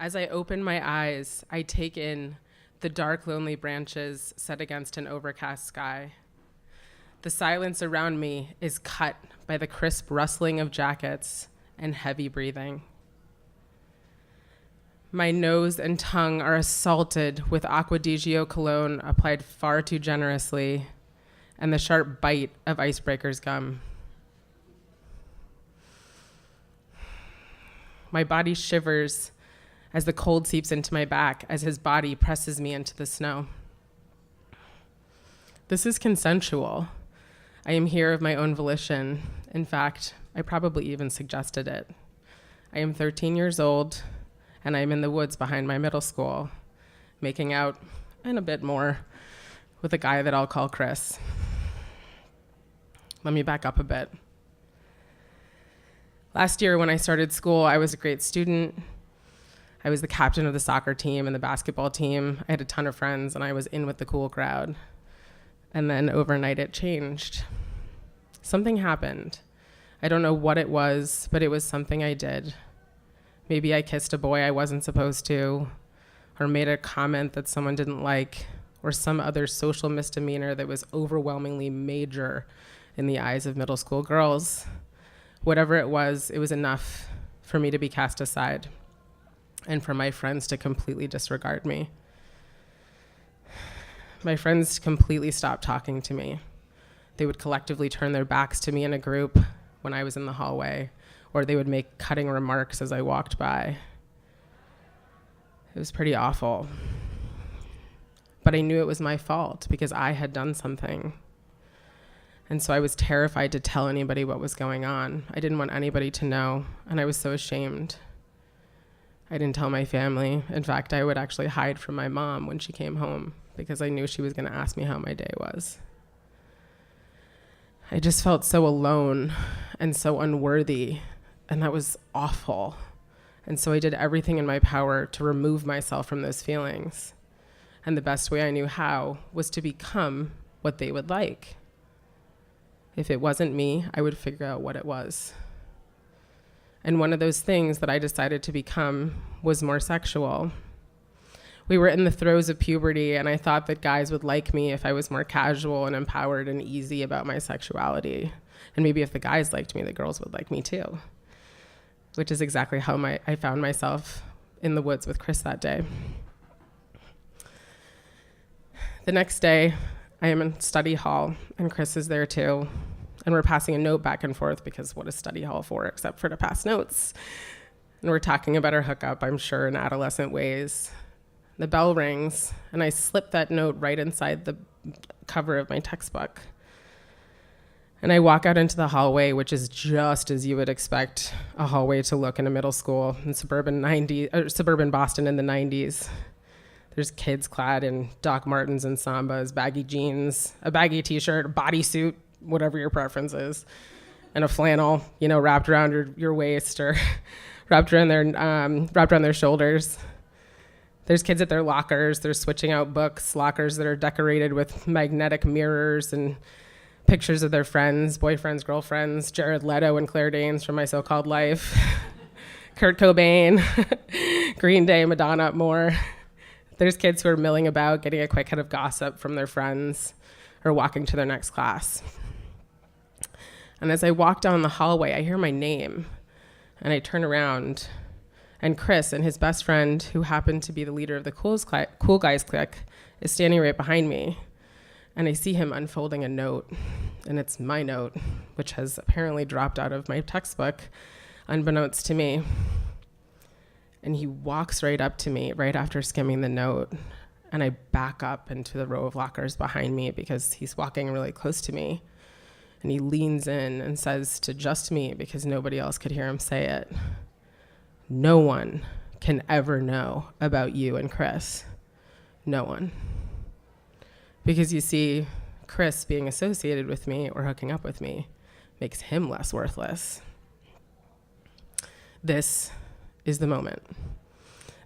As I open my eyes, I take in the dark, lonely branches set against an overcast sky. The silence around me is cut by the crisp rustling of jackets and heavy breathing. My nose and tongue are assaulted with Acqua di Gio cologne applied far too generously, and the sharp bite of Icebreaker's gum. My body shivers as the cold seeps into my back as his body presses me into the snow. This is consensual. I am here of my own volition. In fact, I probably even suggested it. I am 13 years old, and I am in the woods behind my middle school, making out, and a bit more, with a guy that I'll call Chris. Let me back up a bit. Last year when I started school, I was a great student. I was the captain of the soccer team and the basketball team. I had a ton of friends, and I was in with the cool crowd. And then overnight it changed. Something happened. I don't know what it was, but it was something I did. Maybe I kissed a boy I wasn't supposed to, or made a comment that someone didn't like, or some other social misdemeanor that was overwhelmingly major in the eyes of middle school girls. Whatever it was enough for me to be cast aside and for my friends to completely disregard me. My friends completely stopped talking to me. They would collectively turn their backs to me in a group when I was in the hallway, or they would make cutting remarks as I walked by. It was pretty awful. But I knew it was my fault because I had done something. And so I was terrified to tell anybody what was going on. I didn't want anybody to know, and I was so ashamed. I didn't tell my family. In fact, I would actually hide from my mom when she came home because I knew she was going to ask me how my day was. I just felt so alone and so unworthy, and that was awful. And so I did everything in my power to remove myself from those feelings. And the best way I knew how was to become what they would like. If it wasn't me, I would figure out what it was. And one of those things that I decided to become was more sexual. We were in the throes of puberty, and I thought that guys would like me if I was more casual and empowered and easy about my sexuality. And maybe if the guys liked me, the girls would like me too. Which is exactly how I found myself in the woods with Chris that day. The next day, I am in study hall, and Chris is there too. And we're passing a note back and forth because what is study hall for except for to pass notes? And we're talking about our hookup, I'm sure, in adolescent ways. The bell rings, and I slip that note right inside the cover of my textbook. And I walk out into the hallway, which is just as you would expect a hallway to look in a middle school in suburban Boston in the 90s. There's kids clad in Doc Martens and Sambas, baggy jeans, a baggy t-shirt, a bodysuit, whatever your preference is, and a flannel, wrapped around your waist or wrapped around their shoulders. There's kids at their lockers. They're switching out books, lockers that are decorated with magnetic mirrors and pictures of their friends, boyfriends, girlfriends, Jared Leto and Claire Danes from My So-Called Life, Kurt Cobain, Green Day, Madonna, more. There's kids who are milling about, getting a quick hit of gossip from their friends or walking to their next class. And as I walk down the hallway, I hear my name, and I turn around, and Chris and his best friend, who happened to be the leader of the cool guys clique, is standing right behind me. And I see him unfolding a note, and it's my note, which has apparently dropped out of my textbook, unbeknownst to me. And he walks right up to me right after skimming the note, and I back up into the row of lockers behind me because he's walking really close to me. And he leans in and says to just me, because nobody else could hear him say it, "No one can ever know about you and Chris. No one." Because you see, Chris being associated with me or hooking up with me makes him less worthless. This is the moment.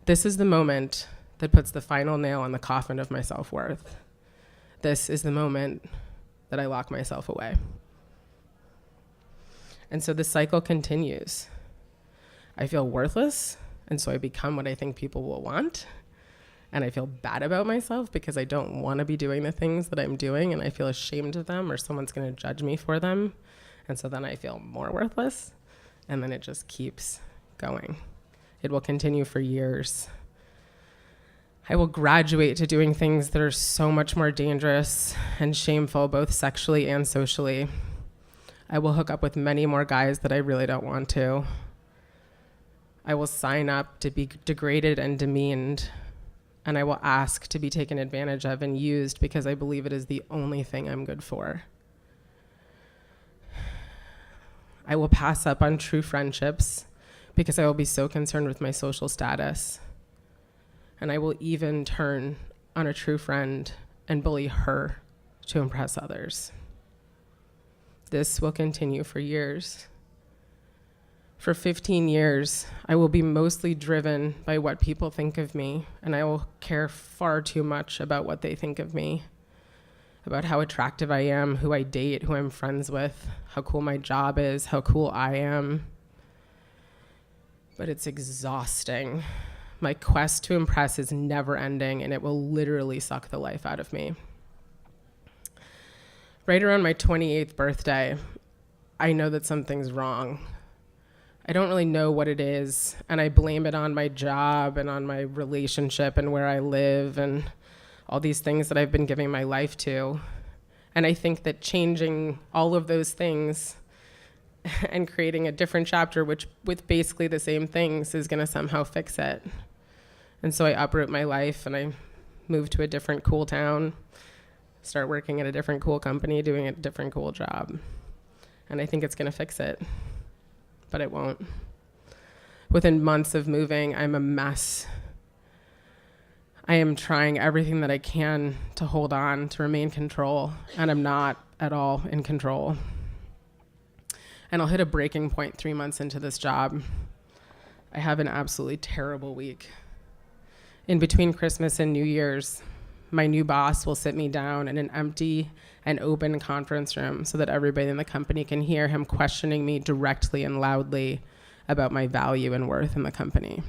This is the moment that puts the final nail in the coffin of my self-worth. This is the moment that I lock myself away. And so the cycle continues. I feel worthless And so I become what I think people will want. And I feel bad about myself because I don't want to be doing the things that I'm doing, and I feel ashamed of them, or someone's going to judge me for them. And so then I feel more worthless, and then it just keeps going. It will continue for years. I will graduate to doing things that are so much more dangerous and shameful, both sexually and socially. I will hook up with many more guys that I really don't want to. I will sign up to be degraded and demeaned, and I will ask to be taken advantage of and used because I believe it is the only thing I'm good for. I will pass up on true friendships because I will be so concerned with my social status. And I will even turn on a true friend and bully her to impress others. This will continue for years. For 15 years, I will be mostly driven by what people think of me, and I will care far too much about what they think of me, about how attractive I am, who I date, who I'm friends with, how cool my job is, how cool I am. But it's exhausting. My quest to impress is never ending, and it will literally suck the life out of me. Right around my 28th birthday, I know that something's wrong. I don't really know what it is, and I blame it on my job and on my relationship and where I live and all these things that I've been giving my life to. And I think that changing all of those things and creating a different chapter, which with basically the same things, is going to somehow fix it. And so I uproot my life and I move to a different cool town, start working at a different cool company, doing a different cool job. And I think it's going to fix it. But it won't. Within months of moving, I'm a mess. I am trying everything that I can to hold on, to remain in control, and I'm not at all in control. And I'll hit a breaking point 3 months into this job. I have an absolutely terrible week. In between Christmas and New Year's, my new boss will sit me down in an empty and open conference room so that everybody in the company can hear him questioning me directly and loudly about my value and worth in the company.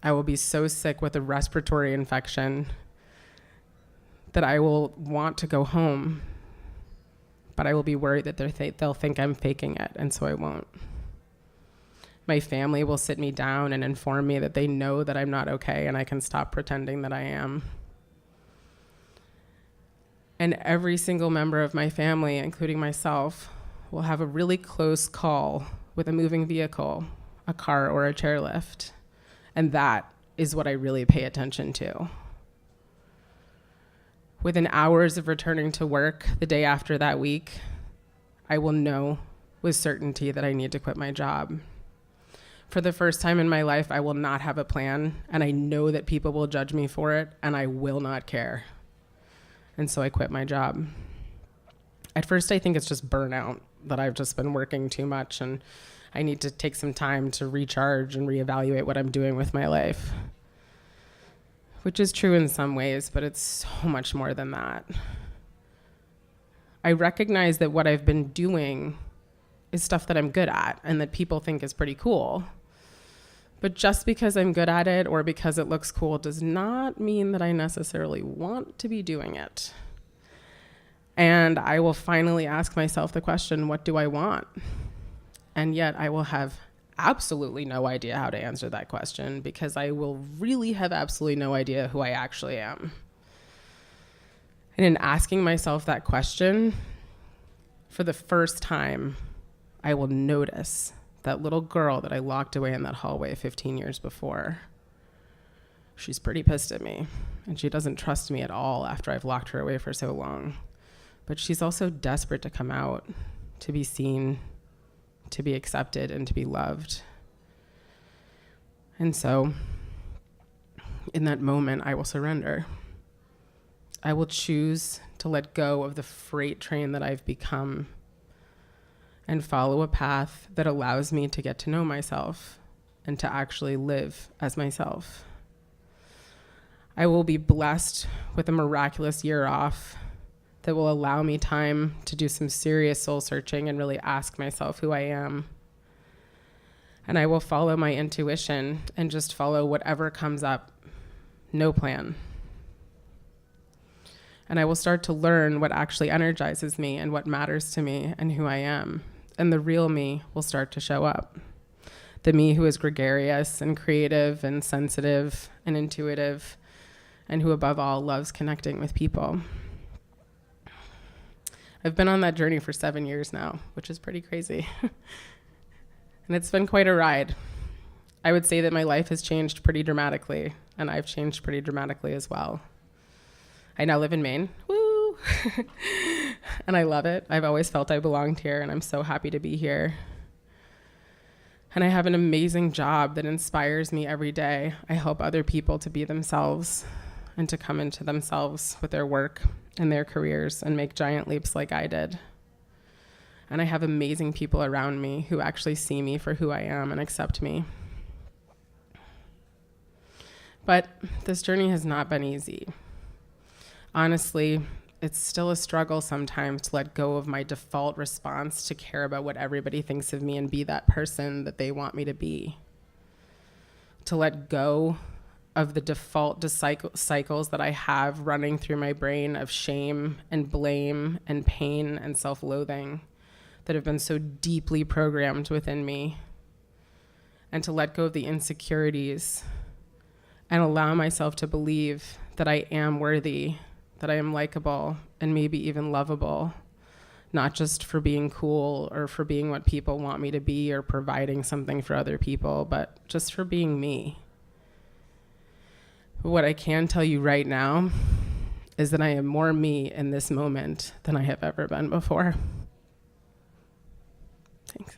I will be so sick with a respiratory infection that I will want to go home, but I will be worried that they'll think I'm faking it, and so I won't. My family will sit me down and inform me that they know that I'm not okay and I can stop pretending that I am. And every single member of my family, including myself, will have a really close call with a moving vehicle, a car or a chairlift. And that is what I really pay attention to. Within hours of returning to work the day after that week, I will know with certainty that I need to quit my job. For the first time in my life, I will not have a plan, and I know that people will judge me for it, and I will not care. And so I quit my job. At first, I think it's just burnout, that I've just been working too much, and I need to take some time to recharge and reevaluate what I'm doing with my life. Which is true in some ways, but it's so much more than that. I recognize that what I've been doing is stuff that I'm good at and that people think is pretty cool. But just because I'm good at it or because it looks cool does not mean that I necessarily want to be doing it. And I will finally ask myself the question, what do I want? And yet I will have absolutely no idea how to answer that question because I will really have absolutely no idea who I actually am. And in asking myself that question, for the first time, I will notice that little girl that I locked away in that hallway 15 years before. She's pretty pissed at me, and she doesn't trust me at all after I've locked her away for so long. But she's also desperate to come out, to be seen, to be accepted, and to be loved. And so, in that moment, I will surrender. I will choose to let go of the freight train that I've become and follow a path that allows me to get to know myself and to actually live as myself. I will be blessed with a miraculous year off that will allow me time to do some serious soul searching and really ask myself who I am. And I will follow my intuition and just follow whatever comes up, no plan. And I will start to learn what actually energizes me and what matters to me and who I am. And the real me will start to show up. The me who is gregarious and creative and sensitive and intuitive, and who above all loves connecting with people. I've been on that journey for 7 years now, which is pretty crazy. And it's been quite a ride. I would say that my life has changed pretty dramatically, and I've changed pretty dramatically as well. I now live in Maine. Woo! And I love it. I've always felt I belonged here, and I'm so happy to be here. And I have an amazing job that inspires me every day. I help other people to be themselves and to come into themselves with their work and their careers and make giant leaps like I did. And I have amazing people around me who actually see me for who I am and accept me. But this journey has not been easy. Honestly, it's still a struggle sometimes to let go of my default response to care about what everybody thinks of me and be that person that they want me to be. To let go of the default cycles that I have running through my brain of shame and blame and pain and self-loathing that have been so deeply programmed within me. And to let go of the insecurities and allow myself to believe that I am worthy, that I am likable and maybe even lovable, not just for being cool or for being what people want me to be or providing something for other people, but just for being me. What I can tell you right now is that I am more me in this moment than I have ever been before. Thanks.